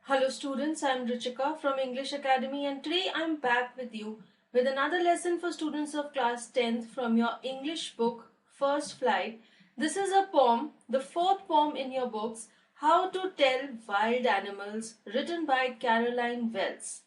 Hello students, I am Ruchika from English Academy and today I am back with you with another lesson for students of class 10th from your English book First Flight. This is a poem, the fourth poem in your books, How to Tell Wild Animals, written by Caroline Wells.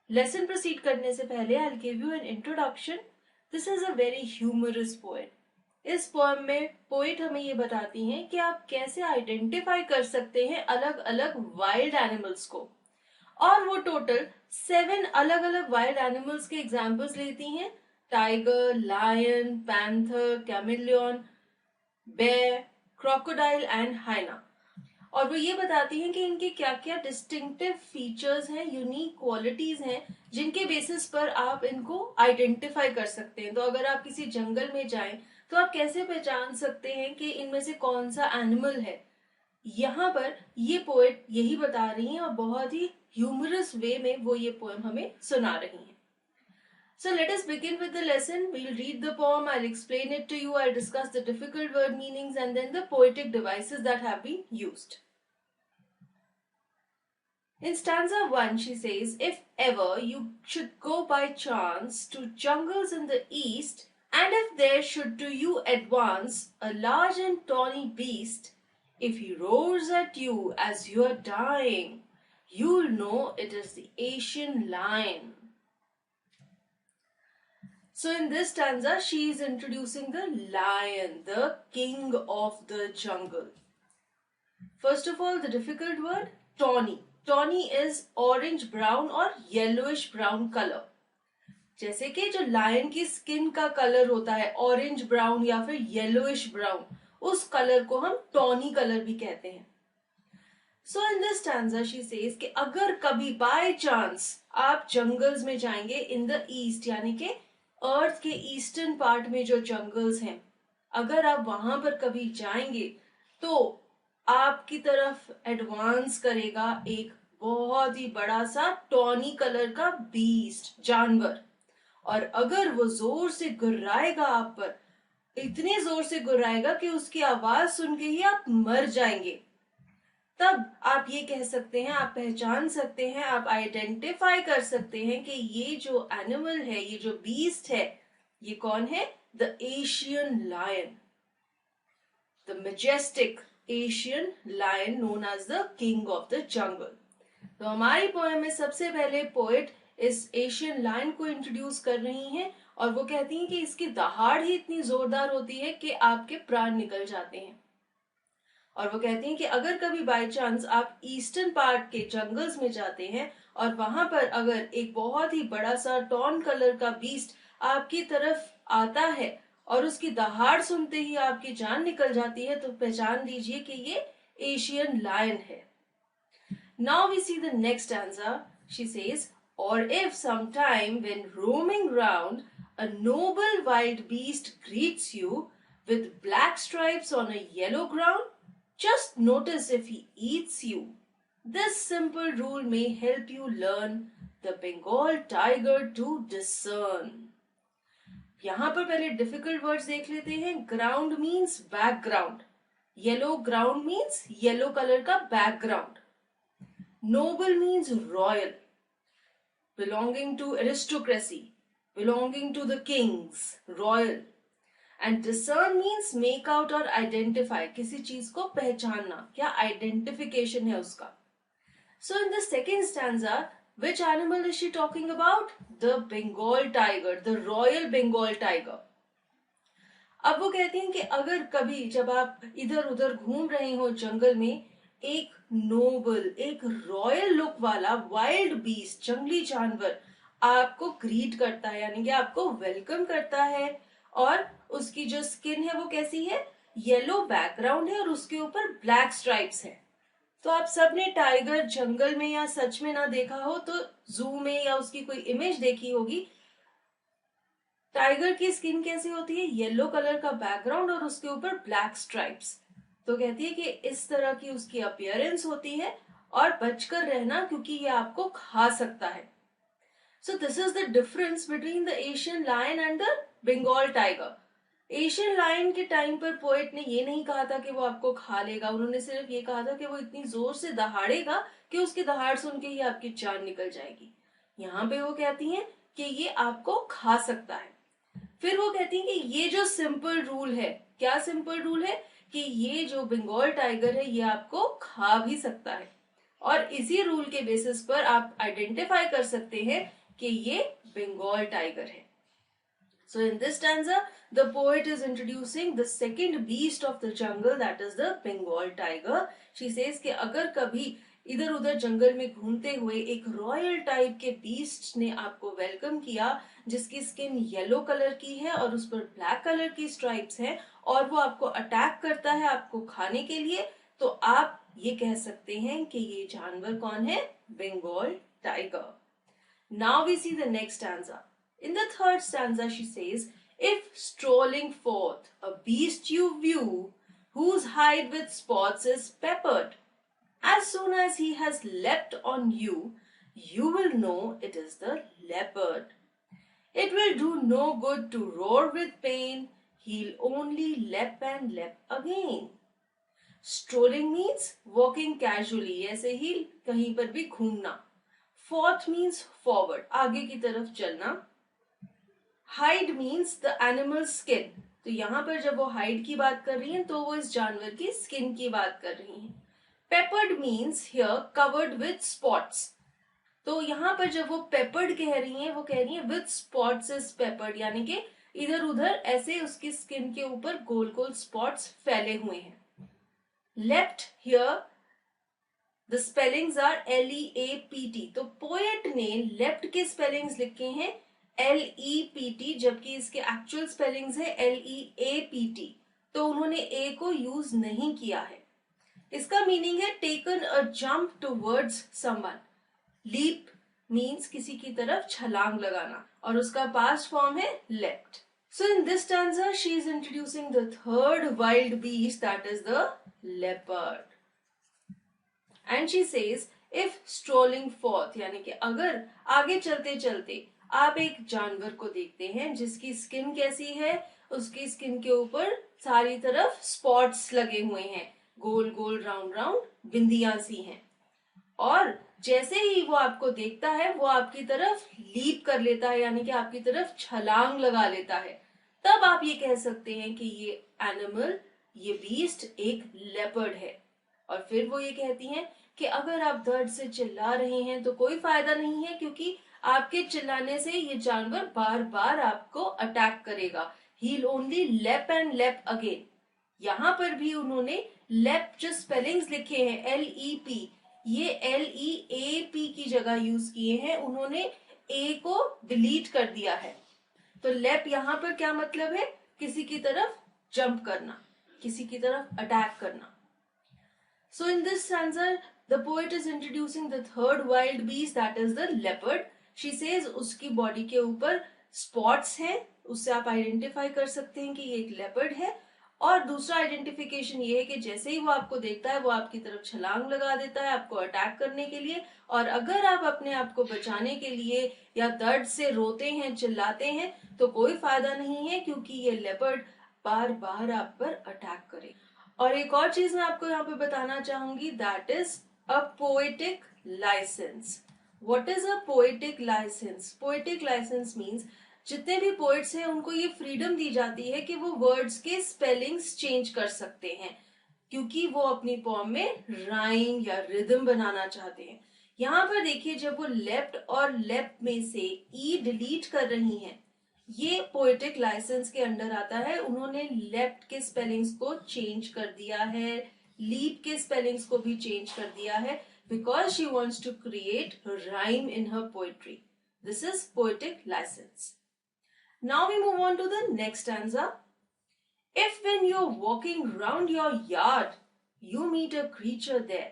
Lesson proceed करने से पहले I'll give you an introduction. This is a very humorous poem. इस poem में poet हमें ये बताती हैं कि आप कैसे आइडेंटिफाई कर सकते हैं अलग अलग वाइल्ड एनिमल्स को, और वो टोटल 7 अलग अलग वाइल्ड एनिमल्स के एग्जाम्पल्स लेती हैं: tiger, lion, panther, chameleon, bear, crocodile and hyena. और वो ये बताती हैं कि इनके क्या क्या डिस्टिंक्टिव फीचर्स हैं, यूनिक क्वालिटीज हैं, जिनके बेसिस पर आप इनको आइडेंटिफाई कर सकते हैं। तो अगर आप किसी जंगल में जाएं तो आप कैसे पहचान सकते हैं कि इनमें से कौन सा एनिमल है। यहाँ पर ये पोएट यही बता रही हैं और बहुत ही ह्यूमरस वे में वो ये पोएम हमें सुना रही हैं। So let us begin with the lesson. We'll read the poem, I'll explain it to you, I'll discuss the difficult word meanings and then the poetic devices that have been used. In stanza 1, she says, if ever you should go by chance to jungles in the east, and if there should to you advance a large and tawny beast, if he roars at you as you are dying, you'll know it is the Asian lion. So in this stanza, she is introducing the lion, the king of the jungle. First of all, the difficult word, tawny. Tawny is orange brown और yellowish brown color. जैसे कि जो lion की skin का colour होता है orange brown या फिर येलोइश ब्राउन, उस कलर को हम टॉनी कलर भी कहते हैं। So in this stanza she says कि अगर कभी बाय चांस आप जंगल्स में जाएंगे इन द ईस्ट, यानी कि अर्थ के ईस्टर्न पार्ट में जो जंगल्स हैं, अगर आप वहां पर कभी जाएंगे तो आपकी तरफ एडवांस करेगा एक बहुत ही बड़ा सा टॉनी कलर का बीस्ट, जानवर। और अगर वो जोर से गुर्राएगा आप पर, इतने जोर से गुर्राएगा कि उसकी आवाज सुन के ही आप मर जाएंगे, तब आप ये कह सकते हैं, आप पहचान सकते हैं, आप आइडेंटिफाई कर सकते हैं कि ये जो एनिमल है, ये जो बीस्ट है, ये कौन है? The Asian lion, the majestic Asian lion known as the king of the jungle. तो हमारी पोएम में सबसे पहले पोएट इस एशियन लायन को इंट्रोड्यूस कर रही हैं और वो कहती हैं कि इसकी दहाड़ ही इतनी जोरदार होती है कि आपके प्राण निकल जाते हैं। और वो कहती हैं कि अगर कभी बाय चांस आप ईस्टर्न पार्ट के जंगल्स में जाते हैं और वहां पर अगर एक बहुत ही बड़ा सा टॉन कलर का बीस्ट आपकी तरफ आता है और उसकी दहाड़ सुनते ही आपकी जान निकल जाती है, तो पहचान लीजिए कि ये एशियन लायन है। Now we see the next stanza. She says, or if sometime when roaming round a noble wild beast greets you with black stripes on a yellow ground, just notice if he eats you. This simple rule may help you learn the Bengal tiger to discern. यहाँ पर पहले difficult words देख लेते हैं। Ground means background, yellow ground means yellow colour का background. Noble means royal, belonging to aristocracy, belonging to the kings, royal. And discern means make out or identify, किसी चीज को पहचानना, क्या identification है उसका। So in the second stanza, which animal is she talking about? The Bengal tiger, the royal Bengal tiger. अब वो कहती हैं कि अगर कभी जब आप इधर उधर घूम रहे हो जंगल में, एक नोबल, एक रॉयल लुक वाला वाइल्ड बीस्ट, जंगली जानवर आपको ग्रीट करता है, यानी कि आपको वेलकम करता है, और उसकी जो स्किन है वो कैसी है? येलो बैकग्राउंड है और उसके ऊपर ब्लैक स्ट्राइप्स है। तो आप सबने टाइगर जंगल में या सच में ना देखा हो तो जू में या उसकी कोई इमेज देखी होगी। टाइगर की स्किन कैसी होती है? येलो कलर का बैकग्राउंड और उसके ऊपर ब्लैक स्ट्राइप्स। तो कहती है कि इस तरह की उसकी अपीयरेंस होती है और बचकर रहना क्योंकि ये आपको खा सकता है. So this is the difference between the Asian lion and the Bengal tiger. Asian lion के टाइम पर पोएट ने ये नहीं कहा था कि वो आपको खा लेगा, उन्होंने सिर्फ ये कहा था कि वो इतनी जोर से दहाड़ेगा कि उसकी दहाड़ सुन के ही आपकी जान निकल जाएगी. यहाँ पे वो कहती हैं कि ये आपको खा सकता है. फिर वो कहती हैं कि ये जो सिंपल रूल है, क्या सिंपल रूल है, कि ये जो बंगाल टाइगर है ये आपको खा भी सकता है. और इसी रूल के बेसिस पर आप आइडेंटिफाई कर सकते हैं कि ये बंगाल टाइगर है. So in this stanza, the poet is introducing the second beast of the jungle, that is the Bengal tiger. She says कि अगर कभी इधर उधर जंगल में घूमते हुए एक रॉयल टाइप के बीस्ट ने आपको वेलकम किया, जिसकी स्किन येलो कलर की है और उस पर ब्लैक कलर की स्ट्राइप्स हैं, और वो आपको अटैक करता है आपको खाने के लिए, तो आप ये कह सकते हैं कि ये जानवर कौन है, Bengal tiger. Now we see the next stanza. In the third stanza, she says, if strolling forth a beast you view, whose hide with spots is peppered, as soon as he has leapt on you, you will know it is the leopard. It will do no good to roar with pain, he'll only leap and leap again. Strolling means walking casually, ऐसे ही कहीं पर भी घूमना. Forth means forward, आगे की तरफ चलना. Hide means the animal skin, तो यहाँ पर जब वो हाइड की बात कर रही हैं तो वो इस जानवर की स्किन की बात कर रही हैं. Peppered means here covered with spots, तो यहाँ पर जब वो पेपर्ड कह रही हैं वो कह रही हैं विद स्पॉट्स इज पेपर्ड, यानी कि इधर उधर ऐसे उसकी स्किन के ऊपर गोल गोल स्पॉट्स फैले हुए हैं. Left here the spellings are LEAPT, तो पोएट ने लेफ्ट के स्पेलिंग्स लिखे हैं LEPT, जबकि इसके एक्चुअल स्पेलिंग्स है LEAPT, तो उन्होंने ए को यूज नहीं किया है. इसका मीनिंग है taken a jump towards someone. Leap means किसी की तरफ छलांग लगाना, और उसका पास्ट फॉर्म है left. So in this stanza she is introducing the third wild beast, that is the leopard. And she says if strolling forth, यानी कि अगर आगे चलते चलते आप एक जानवर को देखते हैं जिसकी स्किन कैसी है, उसकी स्किन के ऊपर सारी तरफ स्पॉट्स लगे हुए हैं, गोल गोल राउंड राउंड बिंदियां सी हैं, और जैसे ही वो आपको देखता है वो आपकी तरफ लीप कर लेता है, यानी कि आपकी तरफ छलांग लगा लेता है, तब आप ये कह सकते हैं कि ये एनिमल, ये बीस्ट एक लेपर्ड है. और फिर वो ये कहती हैं कि अगर आप दर्द से चिल्ला रहे हैं तो कोई फायदा नहीं है, क्योंकि आपके चिल्लाने से ये जानवर बार बार आपको अटैक करेगा. He'll only leap and leap again. यहाँ पर भी उन्होंने लेप जो स्पेलिंग्स लिखे हैं LEP, ये LEAP की जगह यूज किए हैं, उन्होंने ए को डिलीट कर दिया है. तो लेप यहाँ पर क्या मतलब है, किसी की तरफ जंप करना, किसी की तरफ अटैक करना. So in this stanza, the poet is introducing the third wild beast, that is the leopard. She says उसकी बॉडी के ऊपर स्पॉट्स हैं, उससे आप आइडेंटिफाई कर सकते हैं कि ये एक लेपर्ड है. और दूसरा आइडेंटिफिकेशन ये है कि जैसे ही वो आपको देखता है वो आपकी तरफ छलांग लगा देता है आपको अटैक करने के लिए, और अगर आप अपने आप को बचाने के लिए या दर्द से रोते हैं, चिल्लाते हैं, तो कोई फायदा नहीं है, क्योंकि ये लेपर्ड बार बार आप पर अटैक करे. और एक और चीज मैं आपको यहाँ पे बताना चाहूंगी, that is a poetic licence. What is a poetic licence? Poetic licence means जितने भी पोएट्स हैं उनको ये फ्रीडम दी जाती है कि वो वर्ड्स के स्पेलिंग्स चेंज कर सकते हैं, क्योंकि वो अपनी पोएम में राइम या रिदम बनाना चाहते हैं. यहाँ पर देखिए, जब वो लेफ्ट और लेफ्ट में से ई डिलीट कर रही हैं, ये पोएटिक लाइसेंस के अंडर आता है. उन्होंने लेफ्ट के स्पेलिंग्स को चेंज कर दिया है, लीप के स्पेलिंग्स को भी चेंज कर दिया है, because she wants to create rhyme in her poetry. This is poetic licence. Now we move on to the next stanza. If when you're walking round your yard, you meet a creature there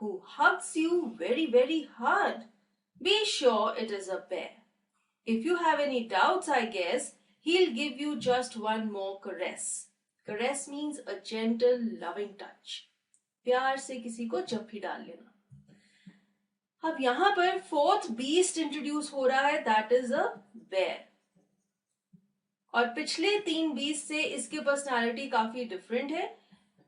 who hugs you very, very hard, be sure it is a bear. If you have any doubts, I guess, he'll give you just one more caress. Caress means a gentle, loving touch. प्यार से किसी को जप्फी डाल लेना. अब यहाँ पर fourth beast introduce हो रहा है, दैट इज अ बेयर। और पिछले 3 बीस्ट से इसकी पर्सनालिटी काफी डिफरेंट है।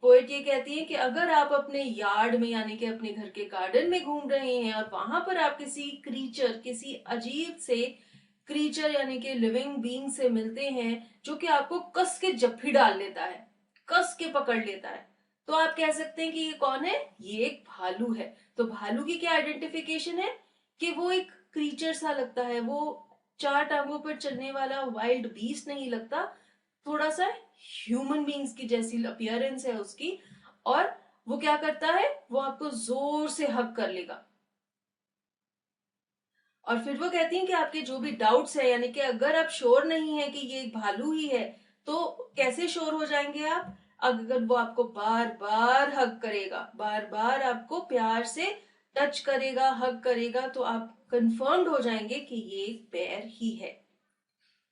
पोएट ये कहती है कि अगर आप अपने यार्ड में यानी कि अपने घर के गार्डन में घूम रहे हैं और वहां पर आप किसी क्रीचर, किसी अजीब से क्रीचर यानी कि लिविंग बीइंग से मिलते हैं जो कि आपको कस के जप्फी डाल लेता है, कस के पकड़ लेता है, तो आप कह सकते हैं कि ये कौन है, ये एक भालू है। तो भालू की क्या आइडेंटिफिकेशन है कि वो एक क्रीचर सा लगता है, वो 4 टांगों पर चलने वाला वाइल्ड बीस्ट नहीं लगता, थोड़ा सा ह्यूमन बींग्स की जैसी अपीयरेंस है उसकी। और वो क्या करता है, वो आपको जोर से हग कर लेगा। और फिर वो कहती हैं कि आपके जो भी डाउट्स है, यानी कि अगर आप श्योर नहीं है कि ये एक भालू ही है, तो कैसे श्योर हो जाएंगे आप, अगर वो आपको बार बार हग करेगा, बार बार आपको प्यार से टच करेगा, हग करेगा, तो आप कंफर्म्ड हो जाएंगे कि ये एक बेयर ही है।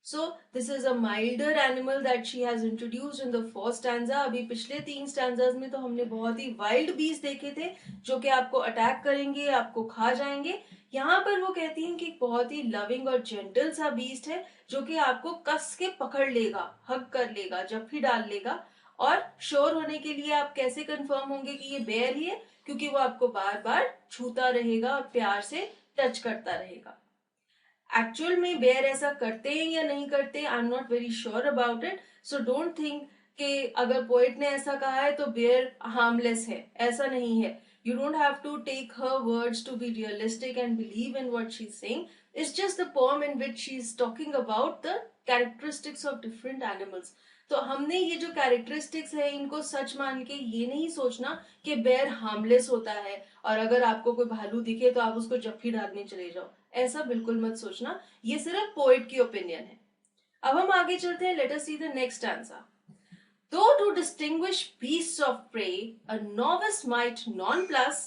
So this is a milder animal that she has introduced in the first stanza. अभी पिछले 3 स्टैंजाज में तो हमने बहुत ही वाइल्ड बीस्ट देखे थे जो कि आपको अटैक करेंगे, आपको खा जाएंगे। यहाँ पर वो कहती हैं कि बहुत ही लविंग और जेंटल सा बीस्ट है जो कि आपको कस के पकड़ लेगा, हग कर लेगा, जप्फी डाल लेगा। और श्योर होने के लिए आप कैसे कंफर्म होंगे कि ये बेयर ही है, क्योंकि वो आपको बार बार छूता रहेगा और प्यार से टच करता रहेगा। एक्चुअल में बेयर ऐसा करते हैं या नहीं करते, I am not very sure about it. So don't think कि अगर पोएट ने ऐसा कहा है तो बेयर हार्मलेस है, ऐसा नहीं है। You don't have to take her words to be realistic and believe in what she is saying. It's just the poem in which she is talking about the characteristics of different animals. तो हमने ये जो characteristics है इनको सच मान के ये नहीं सोचना कि बेयर हार्मलेस होता है और अगर आपको कोई भालू दिखे तो आप उसको जप्फी डालने चले जाओ, ऐसा बिल्कुल मत सोचना। ये सिर्फ पोएट की ओपिनियन है। अब हम आगे चलते हैं, let us C the next answer. Though to distinguish beasts of prey, a novice might nonplus,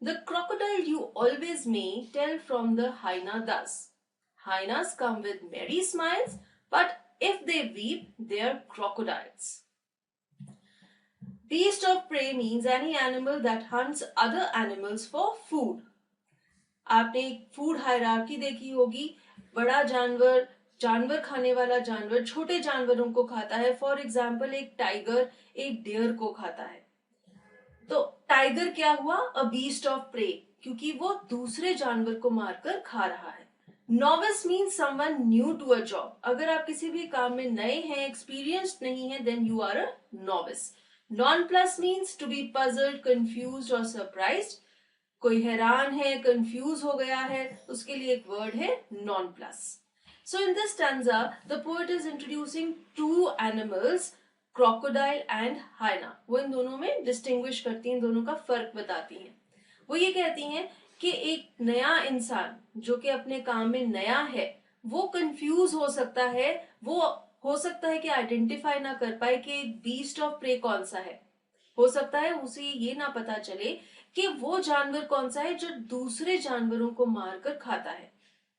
the crocodile you always may tell from the hyena thus. Hyenas come with merry smiles, but if they weep, they're crocodiles. Beast of prey means any animal that hunts other animals for food. आपने एक food hierarchy देखी होगी, बड़ा जानवर, जानवर खाने वाला जानवर छोटे जानवरों को खाता है। फॉर एग्जाम्पल एक टाइगर एक डेयर को खाता है। तो टाइगर क्या हुआ, अ बीस्ट ऑफ प्रे, क्योंकि वो दूसरे जानवर को मारकर खा रहा है। Novice means someone new to a job. अगर आप किसी भी काम में नए हैं, एक्सपीरियंस्ड नहीं है, then you are a novice. Nonplus means to be puzzled, confused और सरप्राइज्ड। कोई हैरान है, कंफ्यूज हो गया है, उसके लिए एक वर्ड है non plus. So in this stanza the poet is introducing 2 animals, crocodile and hyena. वो इन दोनों में डिस्टिंग्विश करती हैं, दोनों का फर्क बताती हैं। वो ये कहती हैं कि एक नया इंसान जो कि अपने काम में नया है, वो कंफ्यूज हो सकता है, वो हो सकता है कि आइडेंटिफाई ना कर पाए कि बीस्ट ऑफ प्रे कौन सा है। हो सकता है उसे ये ना पता चले कि वो जानवर कौन सा है जो दूसरे जानवरों को मारकर खाता है।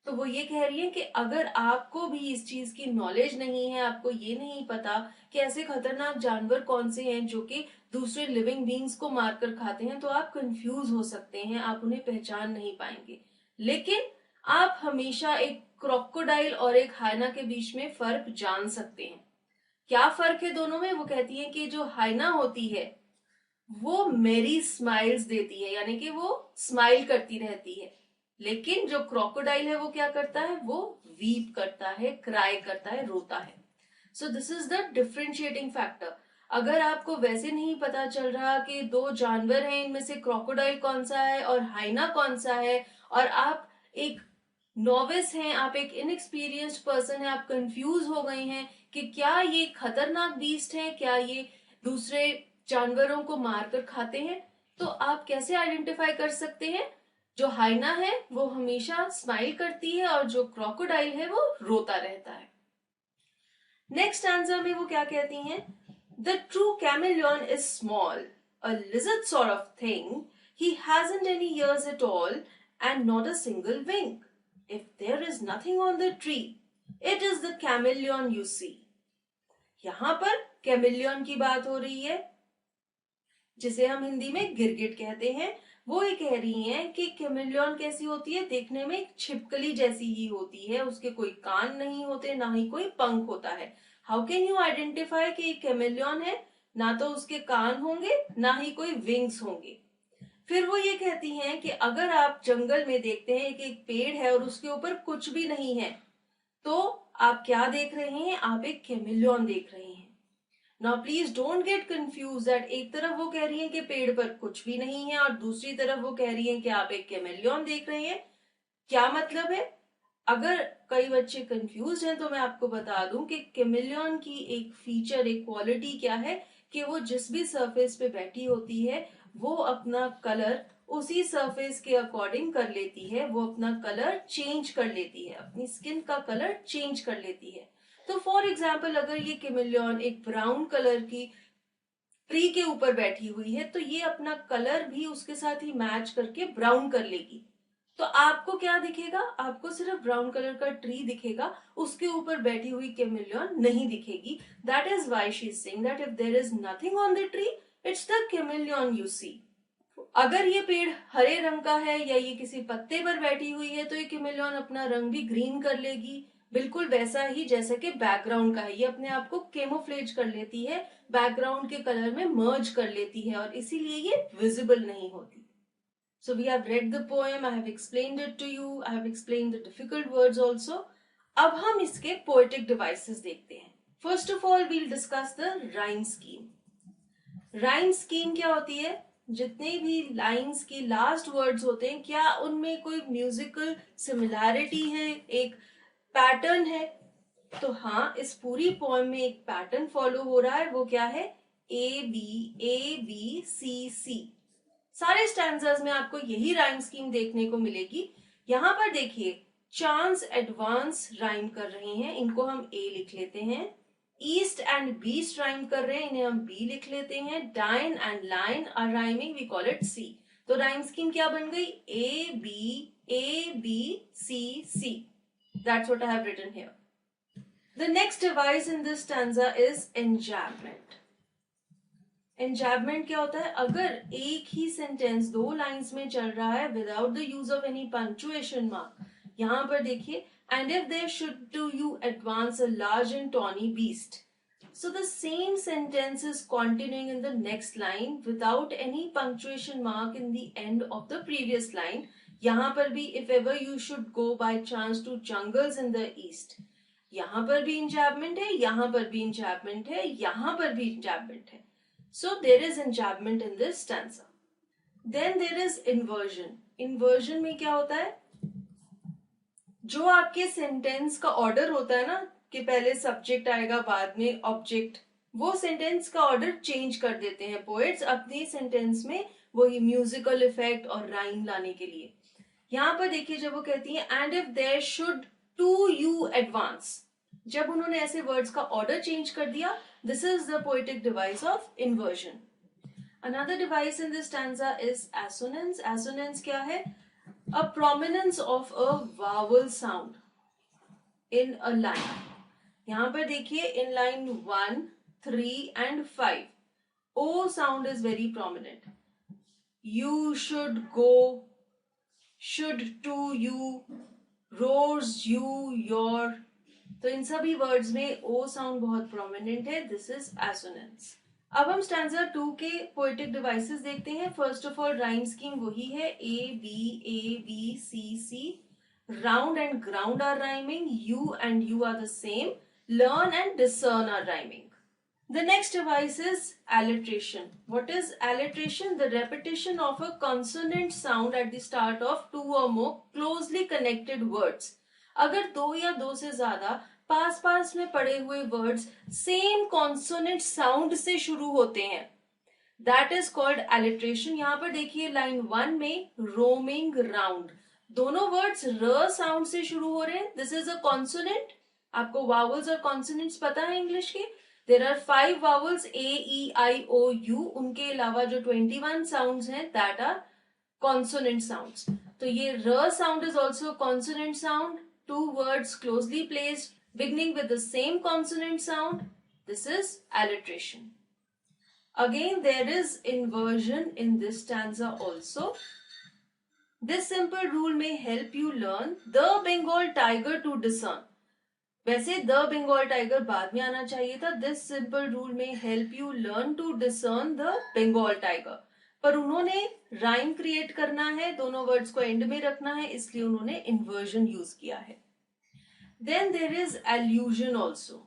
तो वो ये कह रही है कि अगर आपको भी इस चीज की नॉलेज नहीं है, आपको ये नहीं पता कि ऐसे खतरनाक जानवर कौन से हैं जो कि दूसरे लिविंग बींग्स को मारकर खाते हैं, तो आप कंफ्यूज हो सकते हैं, आप उन्हें पहचान नहीं पाएंगे। लेकिन आप हमेशा एक क्रोकोडाइल और एक हाइना के बीच में फर्क जान सकते हैं। क्या फर्क है दोनों में, वो कहती है कि जो हाइना होती है वो मेरी स्माइल्स देती है, यानी कि वो स्माइल करती रहती है। लेकिन जो क्रोकोडाइल है वो क्या करता है, वो वीप करता है, क्राई करता है, रोता है। So this is the differentiating factor. अगर आपको वैसे नहीं पता चल रहा कि 2 जानवर हैं, इनमें से क्रोकोडाइल कौन सा है और हाइना कौन सा है, और आप एक नॉविस हैं, आप एक इनएक्सपीरियंस्ड पर्सन हैं, आप कंफ्यूज हो गए हैं कि क्या ये खतरनाक बीस्ट है, क्या ये दूसरे जानवरों को मारकर खाते हैं, तो आप कैसे आइडेंटिफाई कर सकते हैं, जो हाइना है वो हमेशा स्माइल करती है और जो क्रोकोडाइल है वो रोता रहता है। नेक्स्ट आंसर में वो क्या कहती हैं, the true chameleon is small, a lizard sort of thing, he hasn't any ears at all and not a single wing, if there is nothing on the tree, it is the chameleon you see. यहां पर chameleon की बात हो रही है, जिसे हम हिंदी में गिरगिट कहते हैं। वो ये कह रही हैं कि कैमेलियन कैसी होती है, देखने में एक छिपकली जैसी ही होती है, उसके कोई कान नहीं होते, ना ही कोई पंख होता है। हाउ कैन यू आइडेंटिफाई कि ये कैमेलियन है? ना तो उसके कान होंगे, ना ही कोई विंग्स होंगे। फिर वो ये कहती हैं कि अगर आप जंगल में देखते हैं कि एक पेड़ है और उसके ऊपर कुछ भी नहीं है, तो आप क्या देख रहे हैं? आप एक कैमेलियन देख रहे हैं। Now please don't get confuse that एक तरफ वो कह रही हैं कि पेड़ पर कुछ भी नहीं है और दूसरी तरफ वो कह रही हैं कि आप एक कैमेलियन देख रहे हैं। क्या मतलब है? अगर कई बच्चे कंफ्यूज हैं तो मैं आपको बता दूं कि कैमेलियन की एक फीचर, एक क्वालिटी क्या है कि वो जिस भी सरफेस पे बैठी होती है वो अपना कलर उसी सरफेस के अकॉर्डिंग कर लेती है, वो अपना कलर चेंज कर लेती है, अपनी स्किन का कलर चेंज कर लेती है। तो फॉर एग्जाम्पल अगर ये कैमेलियन एक ब्राउन कलर की ट्री के ऊपर बैठी हुई है तो ये अपना कलर भी उसके साथ ही मैच करके ब्राउन कर लेगी। तो आपको क्या दिखेगा? आपको सिर्फ ब्राउन कलर का ट्री दिखेगा, उसके ऊपर बैठी हुई कैमेलियन नहीं दिखेगी। That is why she is saying that if there is nothing on the tree, it's the chameleon you see. अगर ये पेड़ हरे रंग का है या ये किसी पत्ते पर बैठी हुई है तो ये कैमेलियन अपना रंग भी ग्रीन कर लेगी, बिल्कुल वैसा ही जैसा कि बैकग्राउंड का है। ये अपने आप को केमोफ्लेज कर लेती है, बैकग्राउंड के कलर में मर्ज कर लेती है और इसीलिए ये विजिबल नहीं होती। So we have read the poem, I have explained it to you, I have explained the difficult words also. अब हम इसके poetic devices देखते हैं। First of all, we'll discuss the rhyme scheme. Rhyme scheme क्या होती है? जितने भी लाइन्स की लास्ट वर्ड्स होते हैं, क्या उनमें कोई म्यूजिकल सिमिलैरिटी है, एक पैटर्न है? तो हाँ, इस पूरी पोएम में एक पैटर्न फॉलो हो रहा है। वो क्या है? ABCC। सारे स्टैंडर्स में आपको यही राइम स्कीम देखने को मिलेगी। यहाँ पर देखिए, चांस एडवांस राइम कर रहे हैं, इनको हम ए लिख लेते हैं। ईस्ट एंड बीस्ट राइम कर रहे हैं, इन्हें हम बी लिख लेते हैं। Dine and line are rhyming, we call it C. तो राइम स्कीम क्या बन गई? ABCC। That's what I have written here. The next device in this stanza is enjambment. Enjambment क्या होता है? अगर एक ही सेंटेंस दो लाइंस में चल रहा है without the use of any punctuation mark, यहां पर देखिए, and if there should do you advance a large and tawny beast, so the same sentence is continuing in the next line without any punctuation mark in the end of the previous line. यहां पर भी if ever you should go by chance to jungles in the east, यहां पर भी enjambment है, यहां पर भी enjambment है, यहां पर भी enjambment है। So there is enjambment in this stanza. Then there is inversion. Inversion में क्या होता है? जो आपके सेंटेंस का ऑर्डर होता है ना, कि पहले सब्जेक्ट आएगा बाद में ऑब्जेक्ट, वो सेंटेंस का ऑर्डर चेंज कर देते हैं पोएट्स अपनी सेंटेंस में वही म्यूजिकल इफेक्ट और राइम लाने के लिए। यहां पर देखिए, जब वो कहती है and if there should to you advance, जब उन्होंने ऐसे वर्ड्स का ऑर्डर चेंज कर दिया, this is the poetic device of inversion. Another device in this stanza is assonance. Assonance क्या है? A prominence of a vowel sound in a line. यहां पर देखिए, in line 1, 3 and 5, O sound is very prominent. You should go, should to you, roars you, your. तो इन सभी words में O sound बहुत prominent है. This is assonance. अब हम स्टैंजा 2 के पोएटिक डिवाइसेस देखते हैं। First of all, rhyme scheme वही है, ABCC। Round and ground are rhyming, you and you are the same, learn and discern are rhyming. The next device is alliteration. What is alliteration? The repetition of a consonant sound at the start of two or more closely connected words. अगर दो या दो से ज्यादा पास पास में पड़े हुए words same consonant sound से शुरू होते हैं, दैट इज कॉल्ड alliteration. यहां पर देखिए, लाइन 1 में रोमिंग राउंड, दोनों वर्ड्स र साउंड से शुरू हो रहे हैं। This is a consonant. आपको वावल्स और कॉन्सोनेंट्स पता है इंग्लिश के? There are 5 vowels, A-E-I-O-U। उनके अलावा जो 21 साउंड्स हैं, दैट आर कॉन्सोनेंट साउंड्स। तो ये र sound is also consonant sound. Two words closely placed beginning with the same consonant sound, this is alliteration. Again, there is inversion in this stanza also. This simple rule may help you learn the Bengal tiger to discern. वैसे the Bengal tiger बाद में आना चाहिए था. This simple rule में help you learn to discern the Bengal tiger, पर उन्होंने rhyme create करना है, दोनों वर्ड्स को एंड में रखना है, इसलिए उन्होंने इन्वर्जन यूज किया है. Then there is allusion also.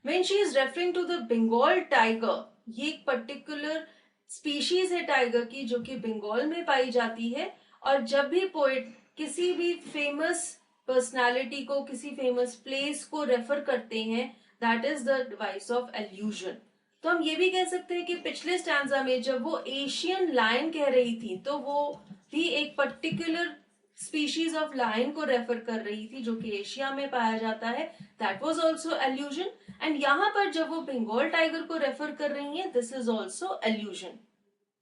When she is referring to the Bengal tiger, ये एक पर्टिकुलर स्पीशीज है टाइगर की जो कि बंगाल में पाई जाती है. और जब भी पोएट किसी भी फेमस पर्सनालिटी को, किसी फेमस प्लेस को रेफर करते हैं, that is the device of allusion. तो हम ये भी कह सकते हैं कि पिछले स्टैंजा में जब वो एशियन लायन कह रही थी तो वो भी एक पर्टिकुलर स्पीशीज ऑफ लायन को रेफर कर रही थी जो कि एशिया में पाया जाता है. That was also allusion. And यहाँ पर जब वो बंगाल टाइगर को रेफर कर रही है, this is also allusion.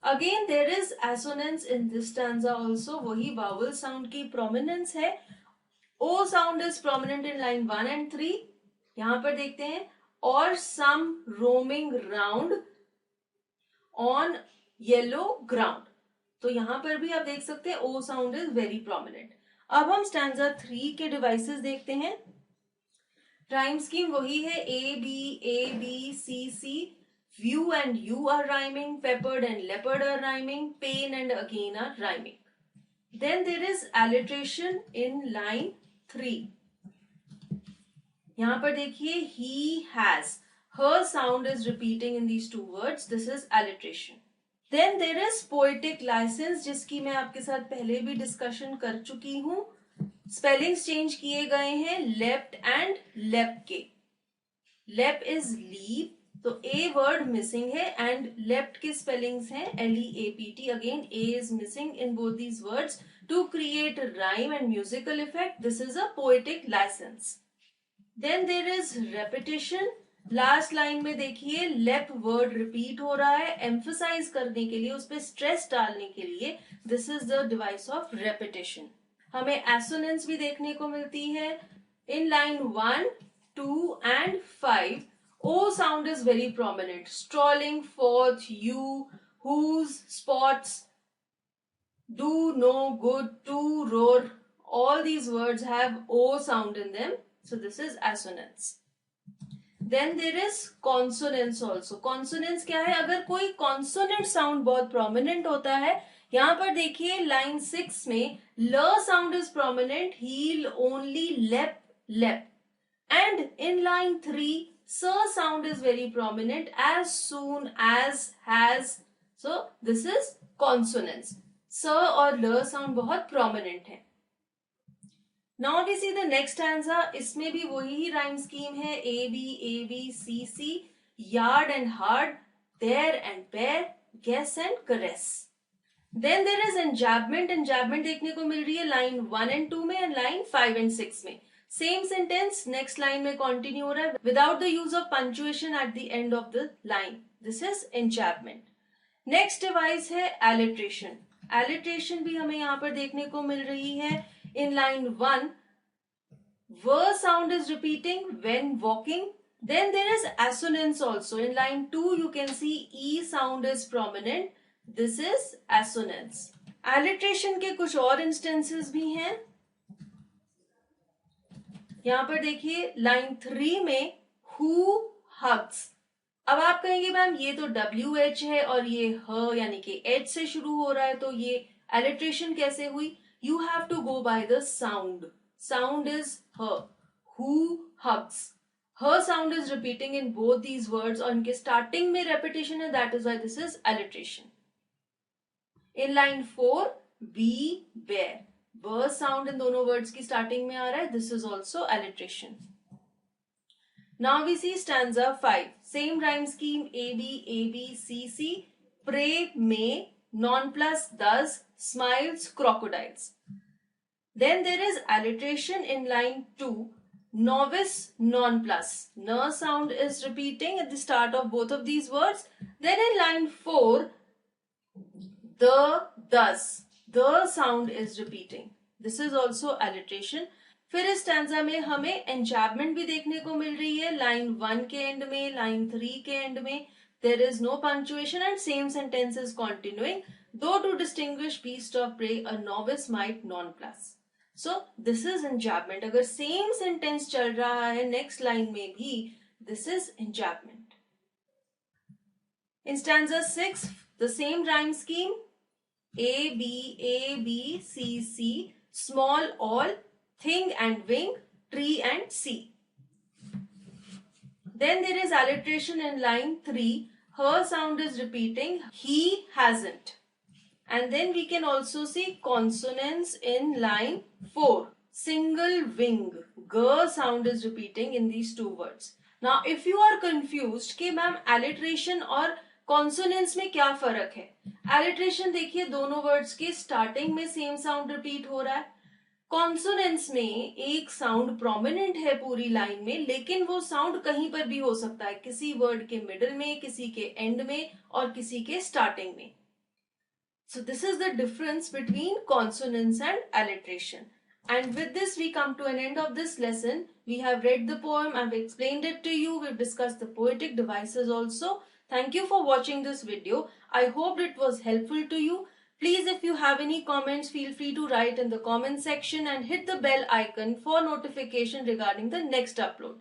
Again there is assonance in this stanza also. वही वावल साउंड की प्रोमिनेंस है. O sound is prominent in line 1 and 3. यहां पर देखते हैं, or some roaming round on yellow ground. तो यहां पर भी आप देख सकते हैं O sound is very prominent. अब हम stanza 3 के डिवाइसेस देखते हैं. राइम स्कीम वही है. A, B, C, C. View and you are rhyming. Peppered and leopard are rhyming. Pain and again are rhyming. Then there is alliteration in line 3. यहां पर देखिए, he has, her sound is repeating in these two words. This is alliteration. Then there is poetic license, जिसकी मैं आपके साथ पहले भी discussion कर चुकी हूं. स्पेलिंग्स चेंज किए गए हैं लेफ्ट एंड लेप के. लेप इज लीप, तो ए वर्ड मिसिंग है एंड लेफ्ट के स्पेलिंग्स हैं LEAPT. Again A is missing in both these words. To create rhyme and musical effect, this is a poetic license. Then there is repetition. Last line में देखिए, लेप word repeat हो रहा है. Emphasise करने के लिए, उस पर स्ट्रेस डालने के लिए, this is the device of repetition. हमें एसोनेंस भी देखने को मिलती है इन line 1, 2 and 5. O sound is very prominent. Strolling forth, you, whose, spots, do, no, good, to, roar, all these words have O sound in them. So this is assonance. Then there is consonance also. Consonance क्या है? अगर कोई consonant sound बहुत prominent होता है, यहाँ पर देखिए line 6 में ल sound is prominent. He'll only lep, lep. And in line 3, s sound is very prominent. As soon as, has. So this is consonance. स और ल साउंड बहुत प्रोमिनेंट है. Now we see the next stanza. इसमें भी वही ही rhyme scheme है. A B C C. Yard and hard, there and bear, guess and caress. Then there is enjambment. Enjambment देखने को मिल रही है लाइन 1 and 2 में एंड लाइन 5 and 6 में. सेम सेंटेंस नेक्स्ट लाइन में कंटिन्यू हो रहा है without the use of punctuation at the end of the line. This is enjambment. Next device है एलिट्रेशन. एलिट्रेशन भी हमें यहां पर देखने को मिल रही है. इन लाइन 1, व sound is repeating when walking. Then there is assonance also. In line 2 you can see E sound is prominent. This is assonance. Alliteration के कुछ और इंस्टेंसेस भी हैं. यहां पर देखिए लाइन 3 में हु हग्स. अब आप कहेंगे मैम ये तो WH है और ये ह यानी कि H से शुरू हो रहा है, तो ये एलिट्रेशन कैसे हुई? You have to go by the sound. Sound is ह. Who hugs. ह sound is repeating in both these words और इनके स्टार्टिंग में रेपिटेशन है. That is why this is alliteration. In line 4, be bear. ब sound in दोनों words की starting में आ रहा है. This is also alliteration. Now we see stanza 5. Same rhyme scheme. A B C C. Pray, may, non-plus, thus, smiles, crocodiles. Then there is alliteration in line 2. Novice, non-plus. N sound is repeating at the start of both of these words. Then in line 4, the, thus. The sound is repeating. This is also alliteration. फिर इस stanza में हमें एंचैपमेंट भी देखने को मिल रही है, line 1 के एंड में, लाइन 3 के एंड में there is no punctuation and same sentence is continuing, though to distinguish beast of prey a novice might nonplus. So this is enjambment. अगर सेम सेंटेंस चल रहा है नेक्स्ट लाइन में भी, this is enjambment. In stanza 6, the same rhyme scheme, A, B, C, C, small, all, thing and wing, tree and sea. Then there is alliteration in line 3. Her sound is repeating, he hasn't. And then we can also see consonants in line 4. Single wing. G sound is repeating in these two words. Now if you are confused कि ma'am alliteration और consonants में क्या फर्क है? Alliteration देखिए दोनों words के starting में same sound repeat हो रहा है. कॉन्सोनेंट्स में एक साउंड प्रोमिनेंट है पूरी लाइन में, लेकिन वो साउंड कहीं पर भी हो सकता है, किसी वर्ड के मिडल में, किसी के एंड में और किसी के स्टार्टिंग में. So this is the difference between consonants and alliteration. And with this we come to an end of this lesson. We have read the poem, I've explained it to you, we've discussed the poetic devices also. Thank you for watching this video. I hope it was helpful to you. Please, if you have any comments, feel free to write in the comment section and hit the bell icon for notification regarding the next upload.